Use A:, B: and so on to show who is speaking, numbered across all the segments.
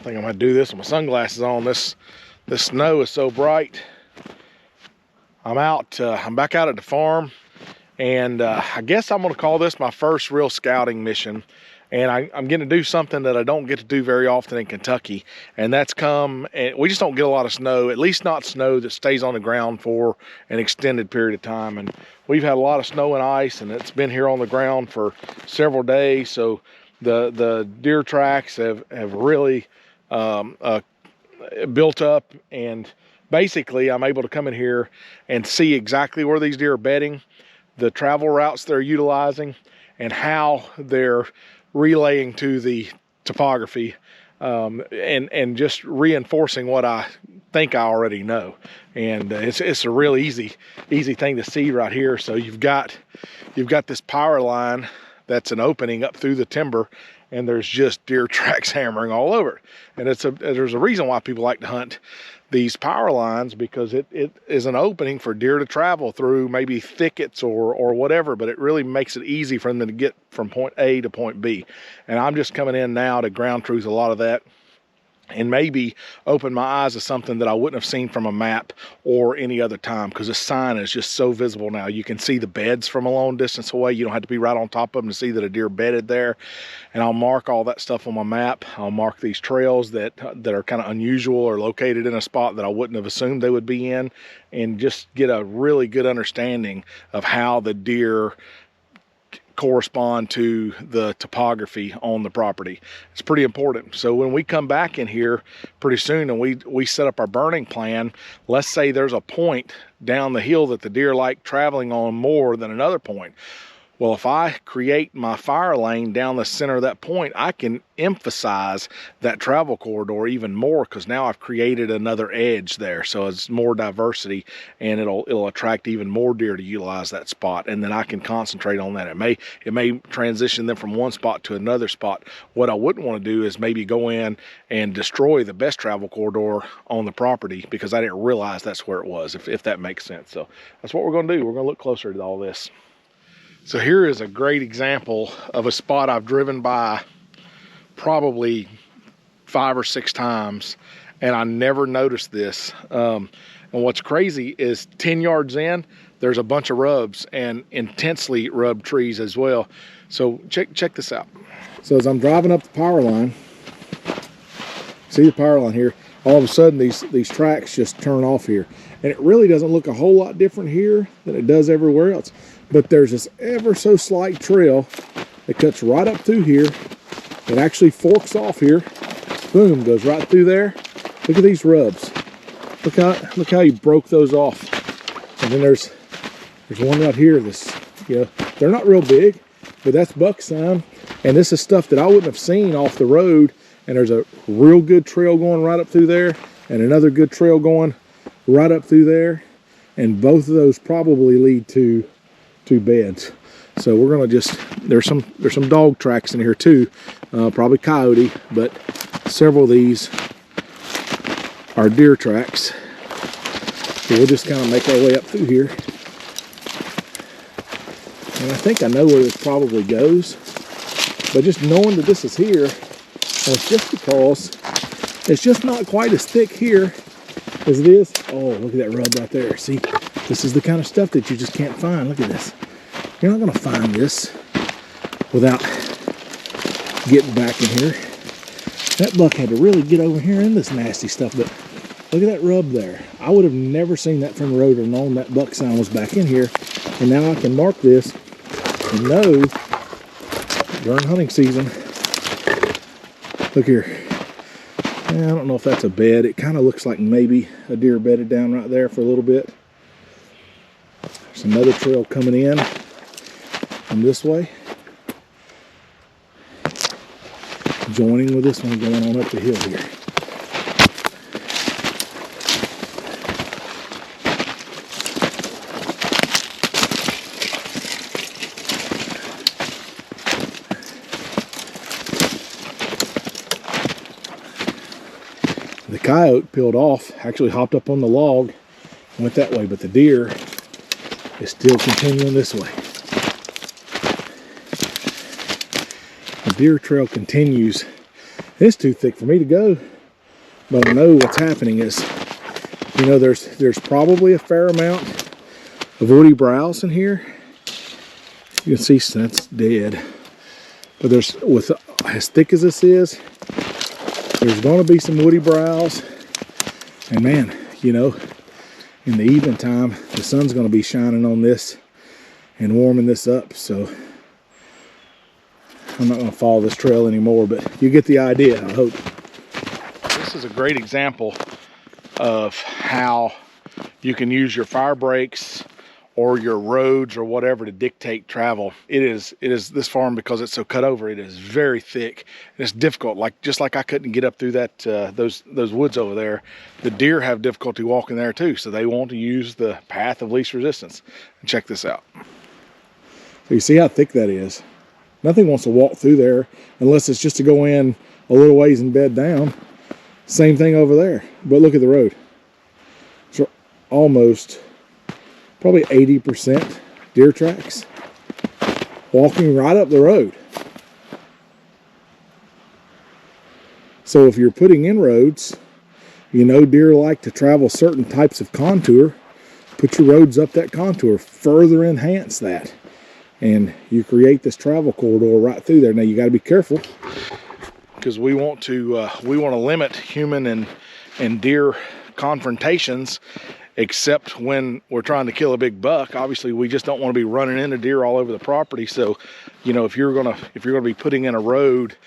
A: think I'm gonna do this with my sunglasses on. This snow is so bright. I'm back out at the farm, and I guess I'm gonna call this my first real scouting mission. And I'm gonna do something that I don't get to do very often in Kentucky, and that's and we just don't get a lot of snow, at least not snow that stays on the ground for an extended period of time. And we've had a lot of snow and ice, and it's been here on the ground for several days. So the deer tracks have really built up, and basically I'm able to come in here and see exactly where these deer are bedding, the travel routes they're utilizing, and how they're relaying to the topography, and just reinforcing what I think I already know. And it's a real easy thing to see right here. So you've got this power line that's an opening up through the timber, and there's just deer tracks hammering all over it. And there's a reason why people like to hunt these power lines, because it is an opening for deer to travel through, maybe thickets or whatever, but it really makes it easy for them to get from point A to point B. And I'm just coming in now to ground truth a lot of that, and maybe open my eyes to something that I wouldn't have seen from a map or any other time, because the sign is just so visible now. You can see the beds from a long distance away. You don't have to be right on top of them to see that a deer bedded there. And I'll mark all that stuff on my map. I'll mark these trails that are kind of unusual or located in a spot that I wouldn't have assumed they would be in, and just get a really good understanding of how the deer correspond to the topography on the property. It's pretty important. So when we come back in here pretty soon and we set up our burning plan, let's say there's a point down the hill that the deer like traveling on more than another point. Well, if I create my fire lane down the center of that point, I can emphasize that travel corridor even more, because now I've created another edge there. So it's more diversity, and it'll attract even more deer to utilize that spot. And then I can concentrate on that. It may transition them from one spot to another spot. What I wouldn't want to do is maybe go in and destroy the best travel corridor on the property because I didn't realize that's where it was, if that makes sense. So that's what we're going to do. We're going to look closer at all this. So here is a great example of a spot I've driven by probably 5 or 6 times, and I never noticed this. And what's crazy is 10 yards in, there's a bunch of rubs, and intensely rubbed trees as well. So check this out. So as I'm driving up the power line, see the power line here, all of a sudden these tracks just turn off here. And it really doesn't look a whole lot different here than it does everywhere else. But there's this ever so slight trail that cuts right up through here. It actually forks off here. Boom, goes right through there. Look at these rubs. Look how he broke those off. And then there's one right here. They're not real big, but that's buck sign. And this is stuff that I wouldn't have seen off the road. And there's a real good trail going right up through there, and another good trail going right up through there. And both of those probably lead to beds. So we're gonna there's some dog tracks in here too, probably coyote, but several of these are deer tracks. So we'll just kind of make our way up through here. And I think I know where this probably goes, but just knowing that this is here, and it's just because it's just not quite as thick here as it is. Oh, look at that rub right there. See, this is the kind of stuff that you just can't find. Look at this. You're not going to find this without getting back in here. That buck had to really get over here in this nasty stuff, but look at that rub there. I would have never seen that from the road or known that buck sign was back in here. And now I can mark this and know during hunting season. Look here. I don't know if that's a bed. It kind of looks like maybe a deer bedded down right there for a little bit. There's another trail coming in from this way, joining with this one going on up the hill here. The coyote peeled off, actually hopped up on the log, went that way, but the deer is still continuing this way. The deer trail continues. It's too thick for me to go. But I know what's happening is, you know, there's probably a fair amount of woody browse in here. You can see that's dead. But there's, with as thick as this is, there's going to be some woody browse. And man, you know, in the evening time, the sun's going to be shining on this and warming this up. So I'm not going to follow this trail anymore, but you get the idea, I hope. This is a great example of how you can use your fire breaks or your roads or whatever to dictate travel. It is this farm, because it's so cut over, it is very thick and it's difficult. Like, just like I couldn't get up through that those woods over there, the deer have difficulty walking there too, so they want to use the path of least resistance. And check this out. So you see how thick that is. Nothing wants to walk through there unless it's just to go in a little ways and bed down. Same thing over there. But look at the road. So almost probably 80% deer tracks walking right up the road. So if you're putting in roads, you know deer like to travel certain types of contour, put your roads up that contour, further enhance that, and you create this travel corridor right through there. Now you got to be careful, because we want to limit human and deer confrontations, except when we're trying to kill a big buck. Obviously, we just don't want to be running into deer all over the property. So, you know, if you're gonna be putting in a road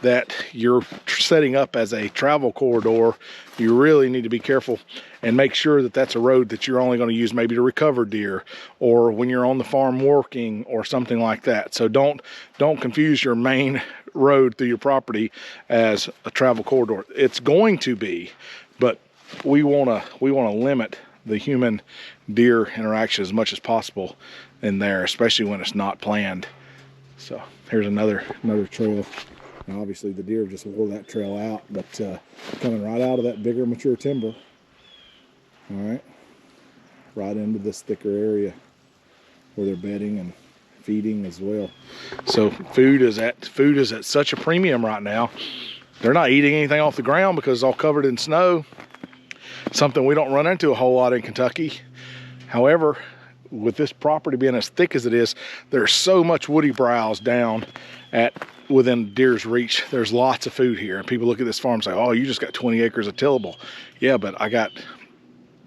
A: that you're setting up as a travel corridor, you really need to be careful and make sure that that's a road that you're only going to use maybe to recover deer, or when you're on the farm working, or something like that. So don't confuse your main road through your property as a travel corridor. It's going to be, but we want to limit the human deer interaction as much as possible in there, especially when it's not planned. So here's another trail. Now obviously the deer just wore that trail out, but coming right out of that bigger mature timber, all right, right into this thicker area where they're bedding and feeding as well. So food is at such a premium right now. They're not eating anything off the ground because it's all covered in snow. Something we don't run into a whole lot in Kentucky. However, with this property being as thick as it is, there's so much woody browse down within deer's reach. There's lots of food here, and people look at this farm and say, oh, you just got 20 acres of tillable. Yeah, but I got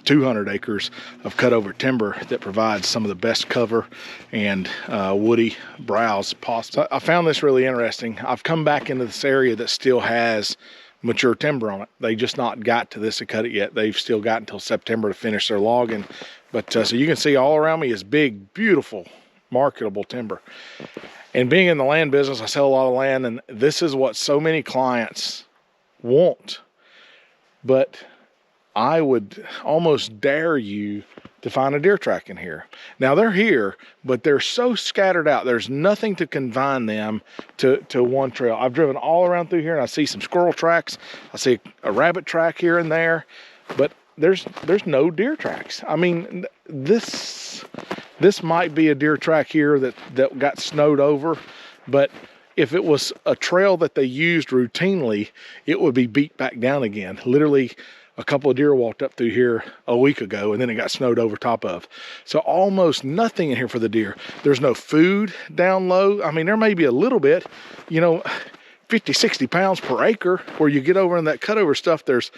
A: 200 acres of cut over timber that provides some of the best cover and woody browse possible. So I found this really interesting. I've come back into this area that still has mature timber on it. They just not got to this and cut it yet. They've still got until September to finish their logging. But so you can see all around me is big, beautiful, marketable timber. And being in the land business, I sell a lot of land, and this is what so many clients want. But I would almost dare you to find a deer track in here. Now they're here, but they're so scattered out. There's nothing to confine them to one trail. I've driven all around through here and I see some squirrel tracks. I see a rabbit track here and there, but there's no deer tracks. I mean, this might be a deer track here that got snowed over, but if it was a trail that they used routinely, it would be beat back down again. Literally, a couple of deer walked up through here a week ago, and then it got snowed over top of. So almost nothing in here for the deer. There's no food down low. I mean, there may be a little bit, you know, 50, 60 pounds per acre. Where you get over in that cutover stuff, there's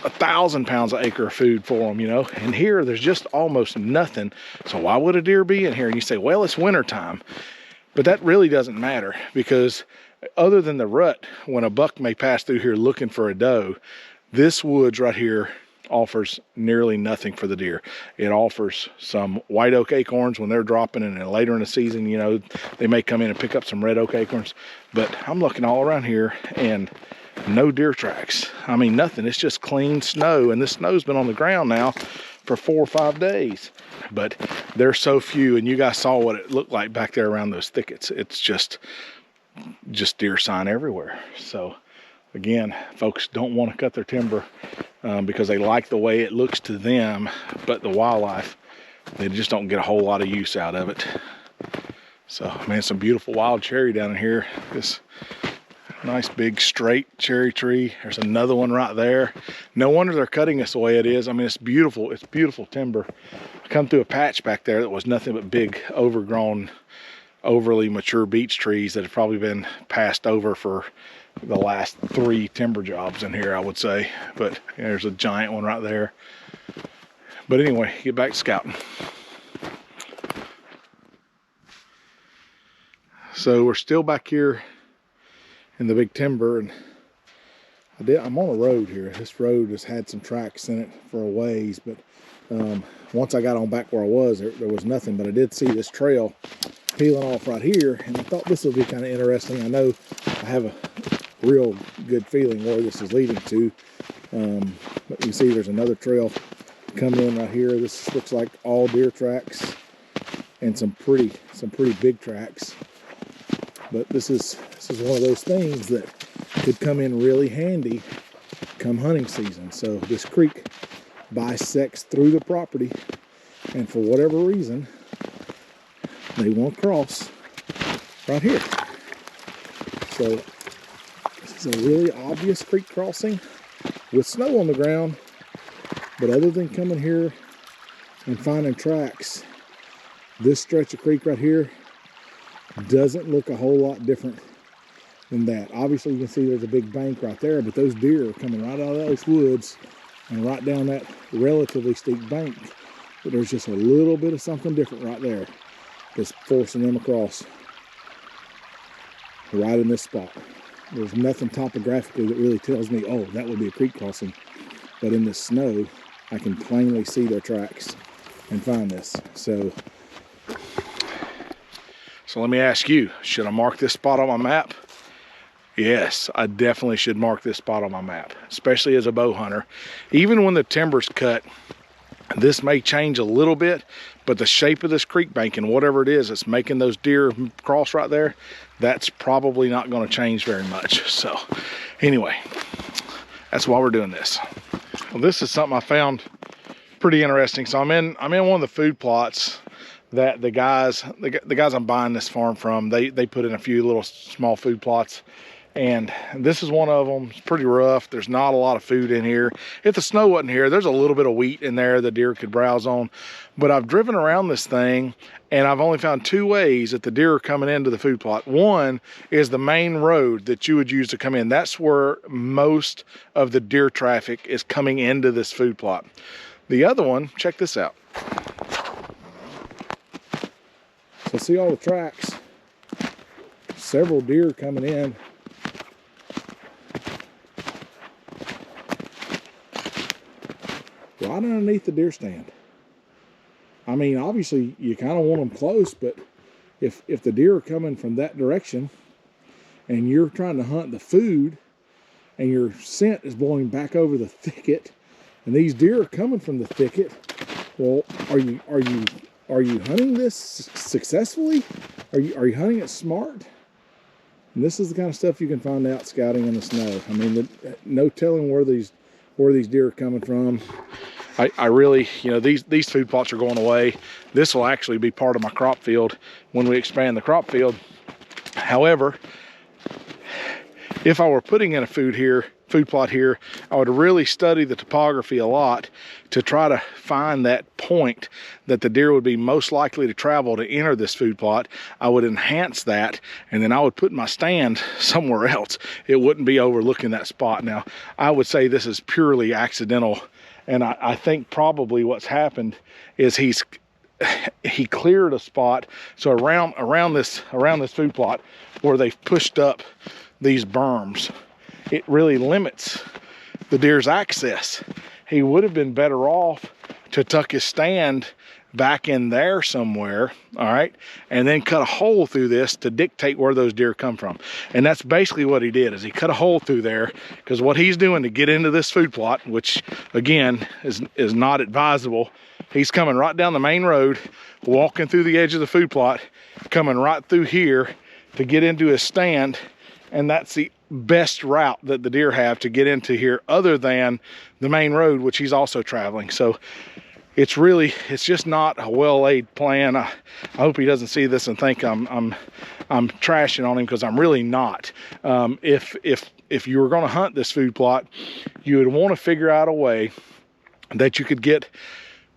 A: 1,000 pounds an acre of food for them, you know. And here, there's just almost nothing. So why would a deer be in here? And you say, well, it's wintertime. But that really doesn't matter, because other than the rut, when a buck may pass through here looking for a doe, this woods right here offers nearly nothing for the deer. It offers some white oak acorns when they're dropping, and then later in the season, you know, they may come in and pick up some red oak acorns. But I'm looking all around here and no deer tracks. I mean, nothing. It's just clean snow, and this snow's been on the ground now for 4 or 5 days. But there's so few, and you guys saw what it looked like back there around those thickets. It's just deer sign everywhere. So again, folks don't want to cut their timber because they like the way it looks to them, but the wildlife, they just don't get a whole lot of use out of it. So, man, some beautiful wild cherry down in here. This Nice big straight cherry tree. There's another one right there. No wonder they're cutting this the way it is. I mean, it's beautiful. It's beautiful timber. I come through a patch back there that was nothing but big, overgrown, overly mature beech trees that have probably been passed over for the last 3 timber jobs in here, I would say. But there's a giant one right there. But anyway, get back to scouting. So we're still back here in the big timber, and I'm on a road here. This road has had some tracks in it for a ways, but once I got on back where I was, there was nothing. But I did see this trail peeling off right here, and I thought this would be kind of interesting. I know I have a real good feeling where this is leading to, but you can see there's another trail coming in right here. This looks like all deer tracks and some pretty big tracks. But this is one of those things that could come in really handy come hunting season. So this creek bisects through the property, and for whatever reason, they won't cross right here. So this is a really obvious creek crossing with snow on the ground. But other than coming here and finding tracks, this stretch of creek right here doesn't look a whole lot different than that. Obviously you can see there's a big bank right there, but those deer are coming right out of those woods and right down that relatively steep bank. But there's just a little bit of something different right there that's forcing them across right in this spot. There's nothing topographically that really tells me, oh, that would be a creek crossing. But in this snow, I can plainly see their tracks and find this. So let me ask you, should I mark this spot on my map? Yes, I definitely should mark this spot on my map, especially as a bow hunter. Even when the timber's cut, this may change a little bit, but the shape of this creek bank and whatever it is that's making those deer cross right there, that's probably not going to change very much. So anyway, that's why we're doing this. Well, this is something I found pretty interesting. So I'm in one of the food plots that the guys I'm buying this farm from, they put in a few little small food plots, and this is one of them. It's pretty rough. There's not a lot of food in here. If the snow wasn't here, there's a little bit of wheat in there the deer could browse on. But I've driven around this thing, and I've only found 2 ways that the deer are coming into the food plot. One is the main road that you would use to come in. That's where most of the deer traffic is coming into this food plot. The other one, check this out. So see all the tracks, several deer coming in. Right underneath the deer stand. I mean, obviously you kind of want them close, but if the deer are coming from that direction and you're trying to hunt the food and your scent is blowing back over the thicket and these deer are coming from the thicket, well, are you hunting this successfully? Are you hunting it smart? And this is the kind of stuff you can find out scouting in the snow. I mean, no telling where these deer are coming from. I really, these food plots are going away. This will actually be part of my crop field when we expand the crop field. However, if I were putting in a food plot here, I would really study the topography a lot to try to find that point that the deer would be most likely to travel to enter this food plot. I would enhance that, and then I would put my stand somewhere else. It wouldn't be overlooking that spot. Now, I would say this is purely accidental, and I think probably what's happened is he cleared a spot. So around this food plot where they've pushed up these berms, it really limits the deer's access. He would have been better off to tuck his stand back in there somewhere, all right, and then cut a hole through this to dictate where those deer come from. And that's basically what he did, is he cut a hole through there, because what he's doing to get into this food plot, which again is not advisable, he's coming right down the main road, walking through the edge of the food plot, coming right through here to get into his stand. And that's the best route that the deer have to get into here, other than the main road, which he's also traveling. So it's just not a well-laid plan. I hope he doesn't see this and think I'm trashing on him, because I'm really not. If you were going to hunt this food plot, you would want to figure out a way that you could get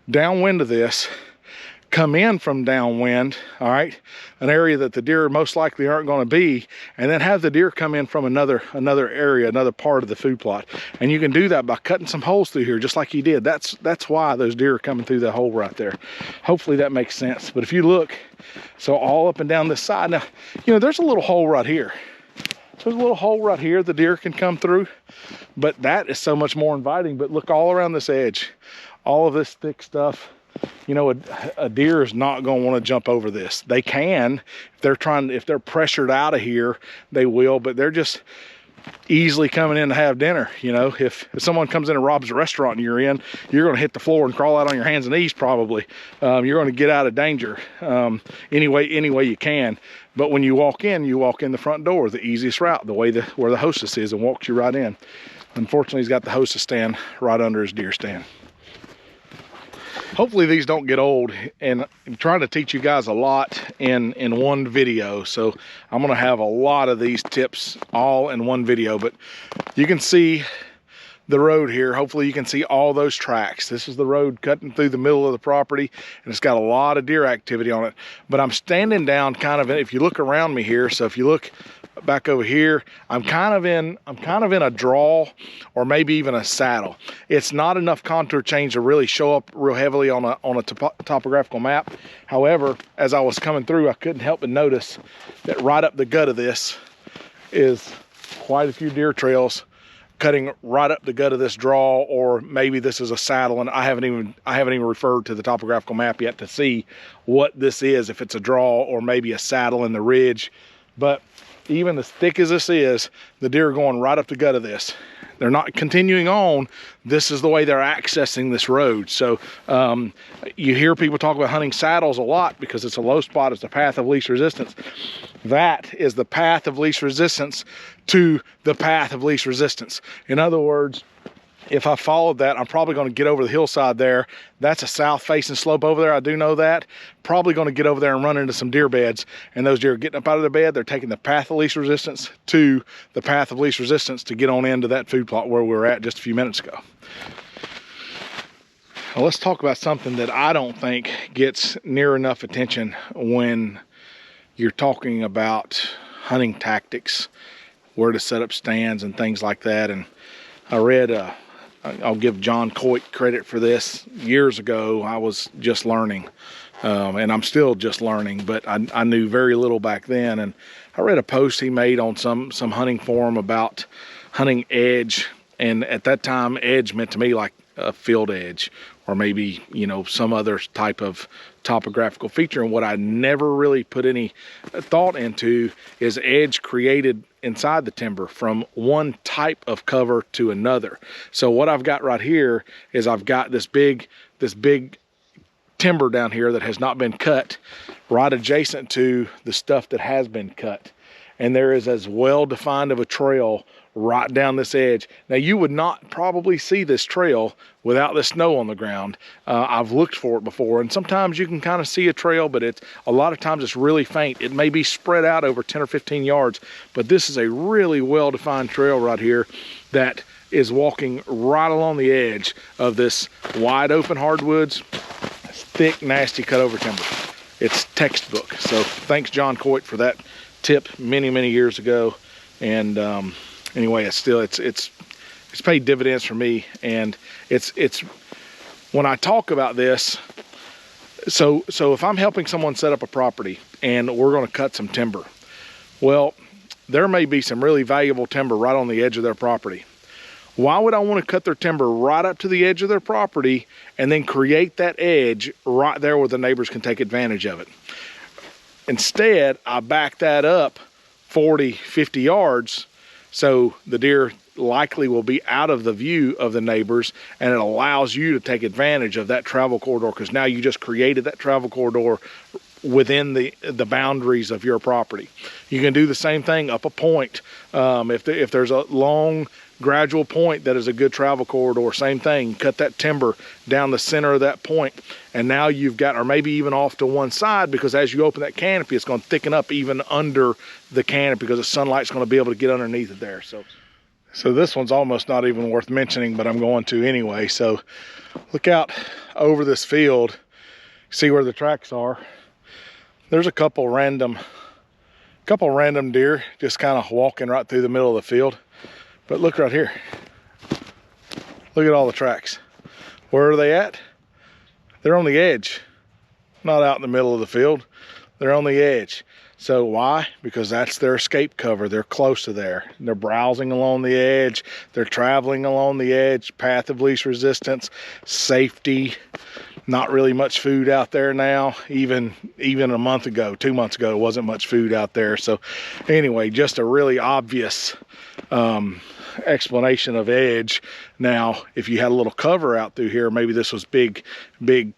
A: downwind of this, come in from downwind, all right, an area that the deer most likely aren't going to be, and then have the deer come in from another area, another part of the food plot. And you can do that by cutting some holes through here, just like he did. That's why those deer are coming through that hole right there. Hopefully that makes sense. But if you look, so all up and down this side, now, you know, there's a little hole right here. There's a little hole right here the deer can come through, but that is so much more inviting. But look all around this edge, all of this thick stuff. You know, a deer is not going to want to jump over this. They can, if they're pressured out of here, they will, but they're just easily coming in to have dinner. You know, if someone comes in and robs a restaurant and you're in, you're going to hit the floor and crawl out on your hands and knees probably. You're going to get out of danger any way you can. But when you walk in the front door, the easiest route, the way where the hostess is, and walks you right in. Unfortunately, he's got the hostess stand right under his deer stand. Hopefully these don't get old, and I'm trying to teach you guys a lot in one video, so I'm going to have a lot of these tips all in one video. But you can see the road here. Hopefully you can see all those tracks. This is the road cutting through the middle of the property, and it's got a lot of deer activity on it. But I'm standing down kind of, if you look around me here, so if you look back over here, I'm kind of in a draw, or maybe even a saddle. It's not enough contour change to really show up real heavily on a topographical map. However, as I was coming through, I couldn't help but notice that right up the gut of this is quite a few deer trails cutting right up the gut of this draw, or maybe this is a saddle, and I haven't even referred to the topographical map yet to see what this is, if it's a draw or maybe a saddle in the ridge. But even as thick as this is, the deer are going right up the gut of this. They're not continuing on. This is the way they're accessing this road. So you hear people talk about hunting saddles a lot because it's a low spot. It's the path of least resistance. That is the path of least resistance to the path of least resistance. In other words, if I followed that, I'm probably going to get over the hillside there. That's a south-facing slope over there. I do know that. Probably going to get over there and run into some deer beds. And those deer are getting up out of their bed. They're taking the path of least resistance to the path of least resistance to get on into that food plot where we were at just a few minutes ago. Well, let's talk about something that I don't think gets near enough attention when you're talking about hunting tactics, where to set up stands and things like that. And I read I'll give John Coit credit for this. Years ago, I was just learning, and I'm still just learning, but I knew very little back then. And I read a post he made on some hunting forum about hunting edge. And at that time, edge meant to me like a field edge, or maybe, you know, some other type of topographical feature. And what I never really put any thought into is edge created inside the timber from one type of cover to another. So what I've got right here is I've got this big timber down here that has not been cut, right adjacent to the stuff that has been cut. And there is as well defined of a trail right down this edge. Now, you would not probably see this trail without the snow on the ground. I've looked for it before, and sometimes you can kind of see a trail, but a lot of times it's really faint. It may be spread out over 10 or 15 yards, but this is a really well-defined trail right here that is walking right along the edge of this wide open hardwoods, thick, nasty cut-over timber. It's textbook. So thanks, John Coit, for that tip many years ago. And anyway, it's paid dividends for me. And it's when I talk about this, so if I'm helping someone set up a property and we're going to cut some timber, well, there may be some really valuable timber right on the edge of their property. Why would I want to cut their timber right up to the edge of their property and then create that edge right there where the neighbors can take advantage of it? Instead, I back that up 40, 50 yards, so the deer likely will be out of the view of the neighbors, and it allows you to take advantage of that travel corridor, because now you just created that travel corridor within the boundaries of your property. You can do the same thing up a point. If there's a long gradual point that is a good travel corridor, same thing, cut that timber down the center of that point, and now you've got, or maybe even off to one side, because as you open that canopy, it's going to thicken up even under the canopy because the sunlight's going to be able to get underneath it there. So this one's almost not even worth mentioning, but I'm going to anyway. So look out over this field, see where the tracks are. There's a couple random deer just kind of walking right through the middle of the field. But look right here. Look at all the tracks. Where are they at? They're on the edge, not out in the middle of the field. They're on the edge. So why? Because that's their escape cover. They're close to there. They're browsing along the edge. They're traveling along the edge. Path of least resistance, safety. Not really much food out there now. Even a month ago, 2 months ago, wasn't much food out there. So anyway, just a really obvious explanation of edge. Now, if you had a little cover out through here, maybe this was big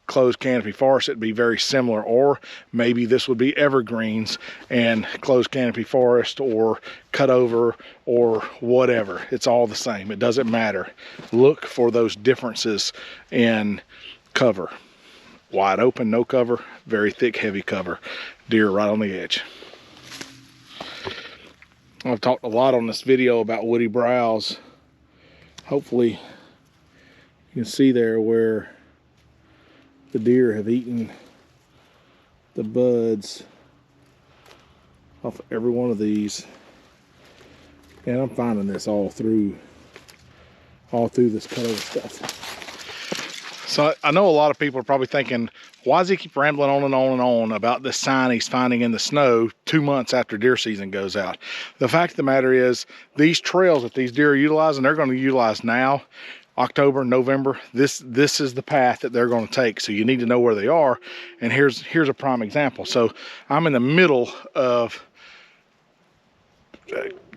A: closed canopy forest, it'd be very similar. Or maybe this would be evergreens and closed canopy forest, or cut over, or whatever. It's all the same. It doesn't matter. Look for those differences in cover. Wide open, no cover. Very thick, heavy cover. Deer right on the edge. I've talked a lot on this video about woody browse. Hopefully you can see there where the deer have eaten the buds off every one of these. And I'm finding this all through this cut over stuff. So I know a lot of people are probably thinking, why does he keep rambling on and on and on about this sign he's finding in the snow 2 months after deer season goes out? The fact of the matter is, these trails that these deer are utilizing, they're going to utilize now, October, November. This is the path that they're going to take. So you need to know where they are. And here's a prime example. So I'm in the middle of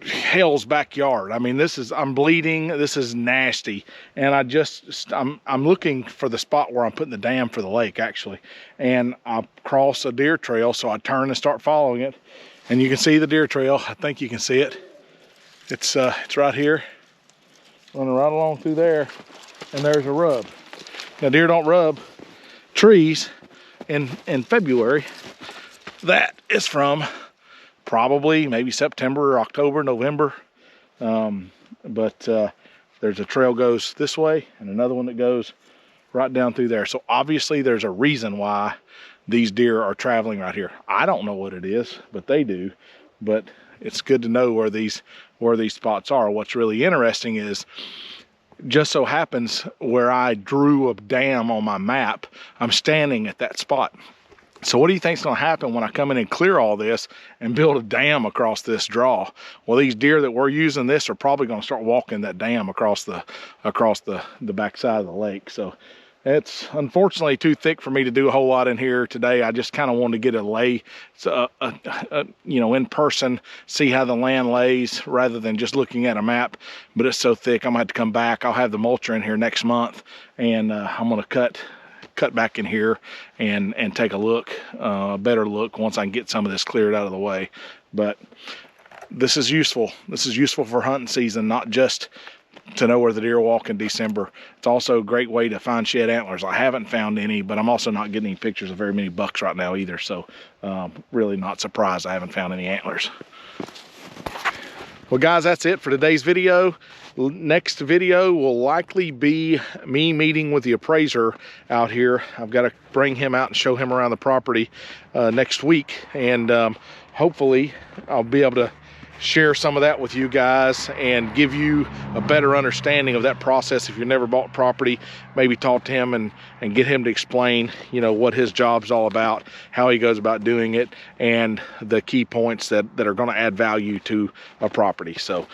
A: hell's backyard. I mean, I'm bleeding. This is nasty. And I'm looking for the spot where I'm putting the dam for the lake, actually. And I cross a deer trail, so I turn and start following it. And you can see the deer trail. I think you can see it. It's right here, running right along through there. And there's a rub. Now, deer don't rub trees in February. That is from probably maybe September or October, November. But there's a trail goes this way and another one that goes right down through there. So obviously there's a reason why these deer are traveling right here. I don't know what it is, but they do. But it's good to know where these spots are. What's really interesting is, just so happens where I drew a dam on my map, I'm standing at that spot. So what do you think is going to happen when I come in and clear all this and build a dam across this draw? Well, these deer that we're using this are probably going to start walking that dam across the backside of the lake. So it's unfortunately too thick for me to do a whole lot in here today. I just kind of wanted to get a lay, in person, see how the land lays rather than just looking at a map. But it's so thick, I'm going to have to come back. I'll have the mulcher in here next month, and I'm going to cut back in here and take a look, a better look, once I can get some of this cleared out of the way. But this is useful. This is useful for hunting season, not just to know where the deer walk in December. It's also a great way to find shed antlers. I haven't found any, but I'm also not getting any pictures of very many bucks right now either. So really not surprised I haven't found any antlers. Well, guys, that's it for today's video. Next video will likely be me meeting with the appraiser out here. I've got to bring him out and show him around the property next week, and hopefully I'll be able to share some of that with you guys and give you a better understanding of that process. If you've never bought property, maybe talk to him and get him to explain, what his job's all about, how he goes about doing it, and the key points that are going to add value to a property. So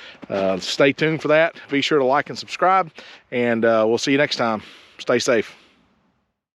A: stay tuned for that. Be sure to like and subscribe, and we'll see you next time. Stay safe.